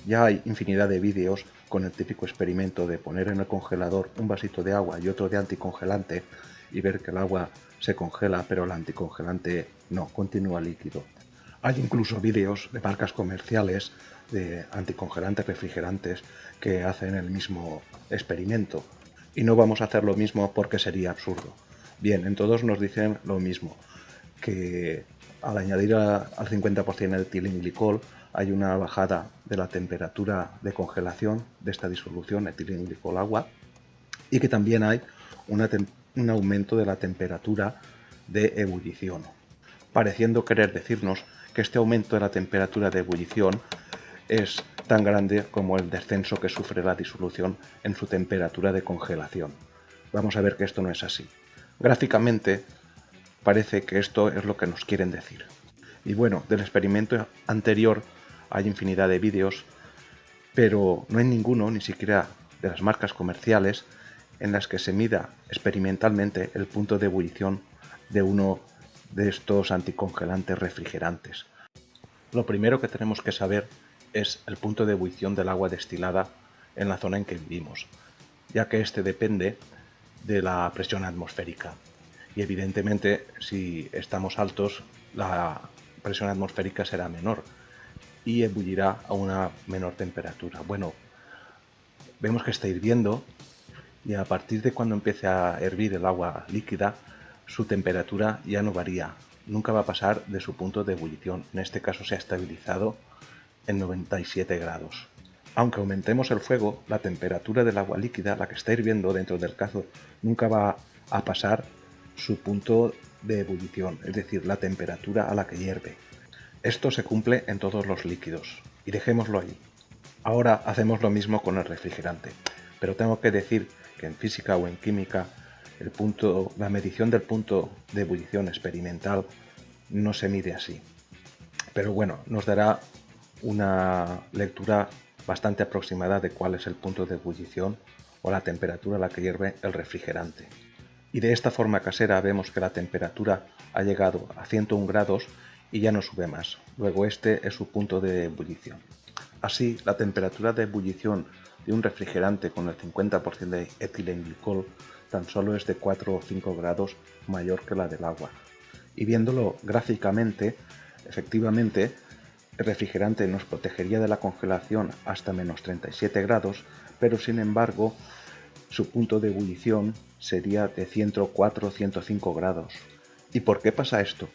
Ya hay infinidad de vídeos con el típico experimento de poner en el congelador un vasito de agua y otro de anticongelante y ver que el agua se congela, pero el anticongelante no, continúa líquido. Hay incluso vídeos de marcas comerciales de anticongelantes refrigerantes que hacen el mismo experimento. Y no vamos a hacer lo mismo porque sería absurdo. Bien, en todos nos dicen lo mismo, que al añadir al 50% el etilenglicol hay una bajada de la temperatura de congelación de esta disolución etilenglicol-agua y que también hay un aumento de la temperatura de ebullición, pareciendo querer decirnos que este aumento de la temperatura de ebullición es tan grande como el descenso que sufre la disolución en su temperatura de congelación. Vamos a ver que esto no es así. Gráficamente parece que esto es lo que nos quieren decir. Y bueno, del experimento anterior hay infinidad de vídeos, pero no hay ninguno, ni siquiera de las marcas comerciales, en las que se mida experimentalmente el punto de ebullición de uno de estos anticongelantes refrigerantes. Lo primero que tenemos que saber es el punto de ebullición del agua destilada en la zona en que vivimos, ya que este depende de la presión atmosférica. Y evidentemente, si estamos altos, la presión atmosférica será menor y ebullirá a una menor temperatura. Bueno, vemos que está hirviendo y a partir de cuando empiece a hervir el agua líquida, su temperatura ya no varía, nunca va a pasar de su punto de ebullición. En este caso se ha estabilizado en 97 grados. Aunque aumentemos el fuego, la temperatura del agua líquida, la que está hirviendo dentro del cazo, nunca va a pasar su punto de ebullición, es decir, la temperatura a la que hierve. Esto se cumple en todos los líquidos, y dejémoslo ahí. Ahora hacemos lo mismo con el refrigerante, pero tengo que decir que en física o en química la medición del punto de ebullición experimental no se mide así. Pero bueno, nos dará una lectura bastante aproximada de cuál es el punto de ebullición o la temperatura a la que hierve el refrigerante. Y de esta forma casera vemos que la temperatura ha llegado a 101 grados y ya no sube más. Luego este es su punto de ebullición. Así, la temperatura de ebullición de un refrigerante con el 50% de etilenglicol tan solo es de 4 o 5 grados mayor que la del agua. Y viéndolo gráficamente, efectivamente, el refrigerante nos protegería de la congelación hasta menos 37 grados, pero sin embargo, su punto de ebullición sería de 104 o 105 grados. ¿Y por qué pasa esto?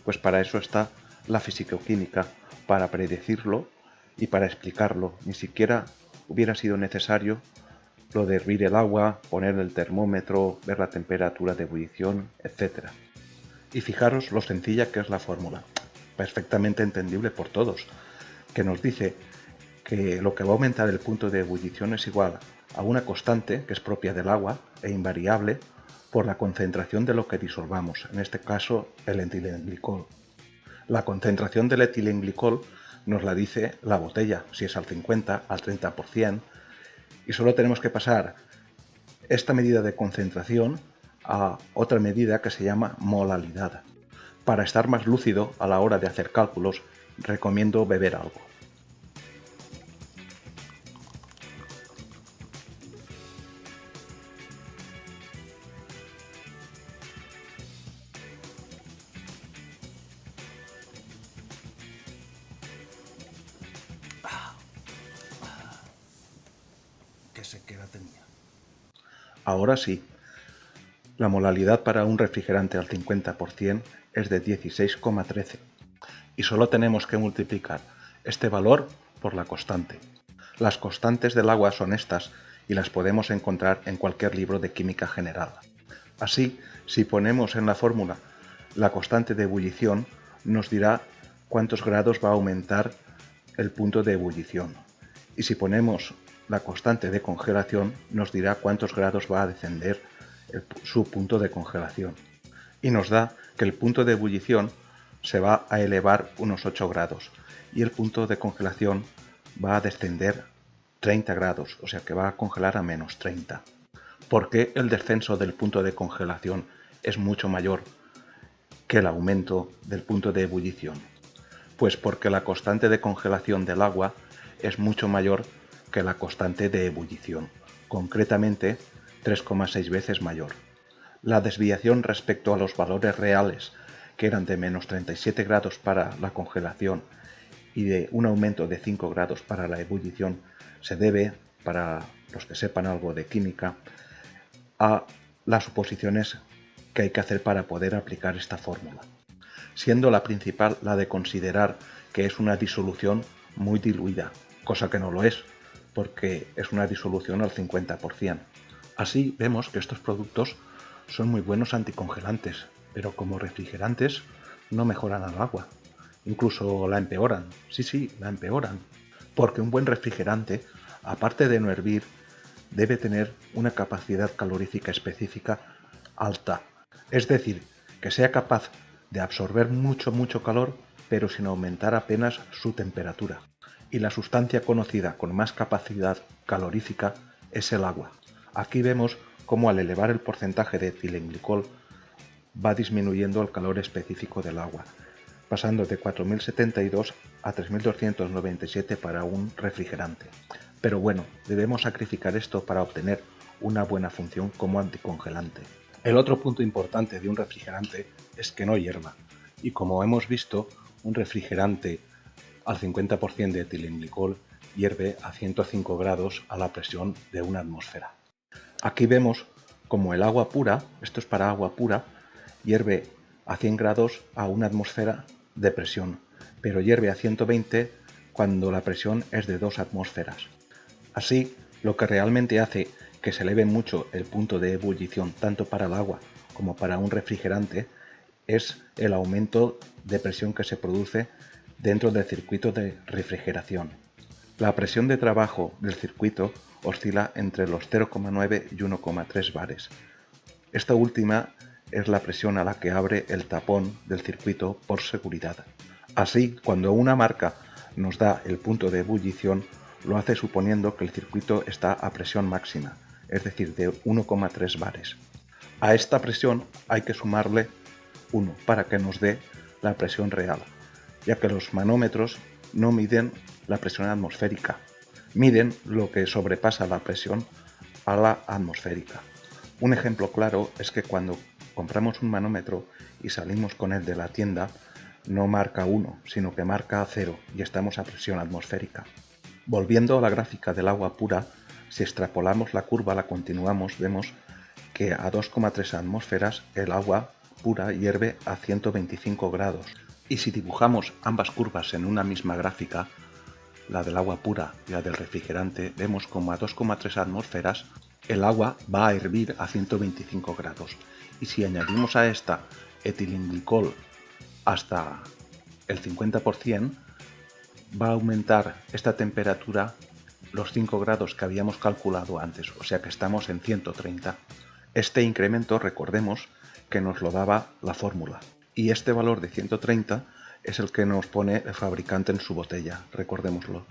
Pues para eso está la fisicoquímica, para predecirlo y para explicarlo. Ni siquiera hubiera sido necesario lo de hervir el agua, poner el termómetro, ver la temperatura de ebullición, etc. Y fijaros lo sencilla que es la fórmula, perfectamente entendible por todos, que nos dice que lo que va a aumentar el punto de ebullición es igual a una constante que es propia del agua e invariable por la concentración de lo que disolvamos, en este caso el etilenglicol. La concentración del etilenglicol nos la dice la botella, si es al 50, al 30%, y solo tenemos que pasar esta medida de concentración a otra medida que se llama molalidad. Para estar más lúcido a la hora de hacer cálculos, recomiendo beber algo. Qué sequera tenía. Ahora sí, la molalidad para un refrigerante al 50% es de 16,13 y solo tenemos que multiplicar este valor por la constante. Las constantes del agua son estas y las podemos encontrar en cualquier libro de química general. Así, si ponemos en la fórmula la constante de ebullición, nos dirá cuántos grados va a aumentar el punto de ebullición. Y si ponemos la constante de congelación, nos dirá cuántos grados va a descender su punto de congelación. Y nos da que el punto de ebullición se va a elevar unos 8 grados y el punto de congelación va a descender 30 grados, o sea que va a congelar a menos 30. ¿Por qué el descenso del punto de congelación es mucho mayor que el aumento del punto de ebullición? Pues porque la constante de congelación del agua es mucho mayor que la constante de ebullición, concretamente 3,6 veces mayor. La desviación respecto a los valores reales, que eran de menos 37 grados para la congelación y de un aumento de 5 grados para la ebullición, se debe, para los que sepan algo de química, a las suposiciones que hay que hacer para poder aplicar esta fórmula, siendo la principal la de considerar que es una disolución muy diluida, cosa que no lo es, porque es una disolución al 50%. Así vemos que estos productos son muy buenos anticongelantes, pero como refrigerantes no mejoran al agua, incluso la empeoran, sí, la empeoran, porque un buen refrigerante, aparte de no hervir, debe tener una capacidad calorífica específica alta, es decir, que sea capaz de absorber mucho calor, pero sin aumentar apenas su temperatura. Y la sustancia conocida con más capacidad calorífica es el agua. Aquí vemos cómo al elevar el porcentaje de etilenglicol va disminuyendo el calor específico del agua, pasando de 4072 a 3297 para un refrigerante. Pero bueno, debemos sacrificar esto para obtener una buena función como anticongelante. El otro punto importante de un refrigerante es que no hierva, y como hemos visto, un refrigerante al 50% de etilenglicol hierve a 105 grados a la presión de una atmósfera. Aquí vemos como el agua pura, esto es para agua pura, hierve a 100 grados a una atmósfera de presión, pero hierve a 120 cuando la presión es de 2 atmósferas. Así, lo que realmente hace que se eleve mucho el punto de ebullición tanto para el agua como para un refrigerante es el aumento de presión que se produce dentro del circuito de refrigeración. La presión de trabajo del circuito oscila entre los 0,9 y 1,3 bares. Esta última es la presión a la que abre el tapón del circuito por seguridad. Así, cuando una marca nos da el punto de ebullición, lo hace suponiendo que el circuito está a presión máxima, es decir, de 1,3 bares. A esta presión hay que sumarle 1 para que nos dé la presión real, ya que los manómetros no miden la presión atmosférica, miden lo que sobrepasa la presión a la atmosférica. Un ejemplo claro es que cuando compramos un manómetro y salimos con él de la tienda, no marca 1, sino que marca 0 y estamos a presión atmosférica. Volviendo a la gráfica del agua pura, si extrapolamos la curva, la continuamos, vemos que a 2,3 atmósferas el agua pura hierve a 125 grados. Y si dibujamos ambas curvas en una misma gráfica, la del agua pura y la del refrigerante, vemos como a 2,3 atmósferas el agua va a hervir a 125 grados. Y si añadimos a esta etilenglicol hasta el 50%, va a aumentar esta temperatura los 5 grados que habíamos calculado antes, o sea que estamos en 130. Este incremento, recordemos, que nos lo daba la fórmula. Y este valor de 130 es el que nos pone el fabricante en su botella, recordémoslo.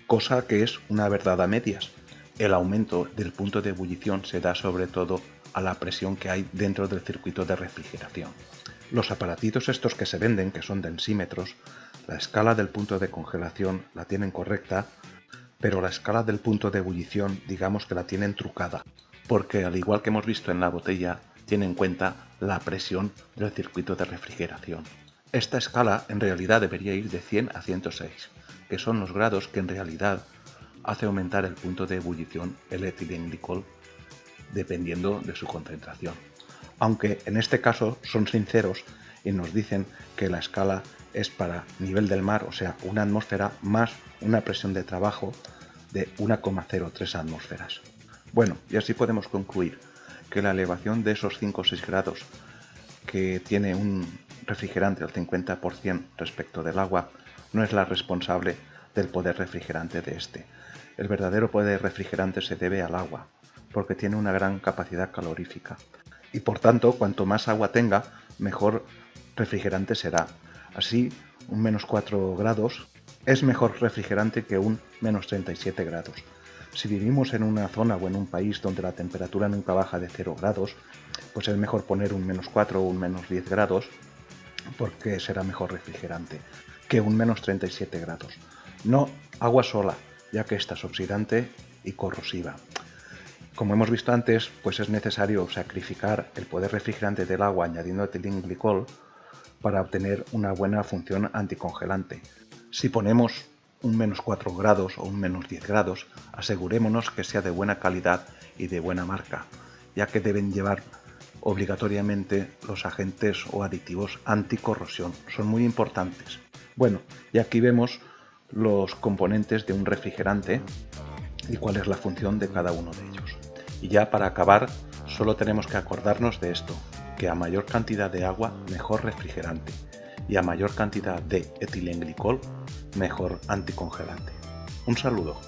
Cosa que es una verdad a medias. El aumento del punto de ebullición se da sobre todo a la presión que hay dentro del circuito de refrigeración. Los aparatitos estos que se venden, que son densímetros, la escala del punto de congelación la tienen correcta, pero la escala del punto de ebullición digamos que la tienen trucada, porque al igual que hemos visto en la botella, tiene en cuenta la presión del circuito de refrigeración. Esta escala en realidad debería ir de 100 a 106, que son los grados que en realidad hace aumentar el punto de ebullición el etilenglicol dependiendo de su concentración. Aunque en este caso son sinceros y nos dicen que la escala es para nivel del mar, o sea, una atmósfera más una presión de trabajo de 1,03 atmósferas. Bueno, y así podemos concluir que la elevación de esos 5 o 6 grados que tiene un refrigerante al 50% respecto del agua no es la responsable del poder refrigerante de este. El verdadero poder refrigerante se debe al agua, porque tiene una gran capacidad calorífica. Y por tanto, cuanto más agua tenga, mejor refrigerante será. Así, un menos 4 grados es mejor refrigerante que un menos 37 grados. Si vivimos en una zona o en un país donde la temperatura nunca baja de 0 grados, pues es mejor poner un menos 4 o un menos 10 grados, porque será mejor refrigerante que un menos 37 grados. No Agua sola, ya que esta es oxidante y corrosiva. Como hemos visto antes, pues es necesario sacrificar el poder refrigerante del agua añadiendo etilenglicol para obtener una buena función anticongelante. Si ponemos un -4 grados o un -10 grados, asegurémonos que sea de buena calidad y de buena marca, ya que deben llevar obligatoriamente los agentes o aditivos anticorrosión. Son muy importantes. Bueno, y aquí vemos los componentes de un refrigerante y cuál es la función de cada uno de ellos. Y ya para acabar, solo tenemos que acordarnos de esto, que a mayor cantidad de agua, mejor refrigerante, y a mayor cantidad de etilenglicol, mejor anticongelante. Un saludo.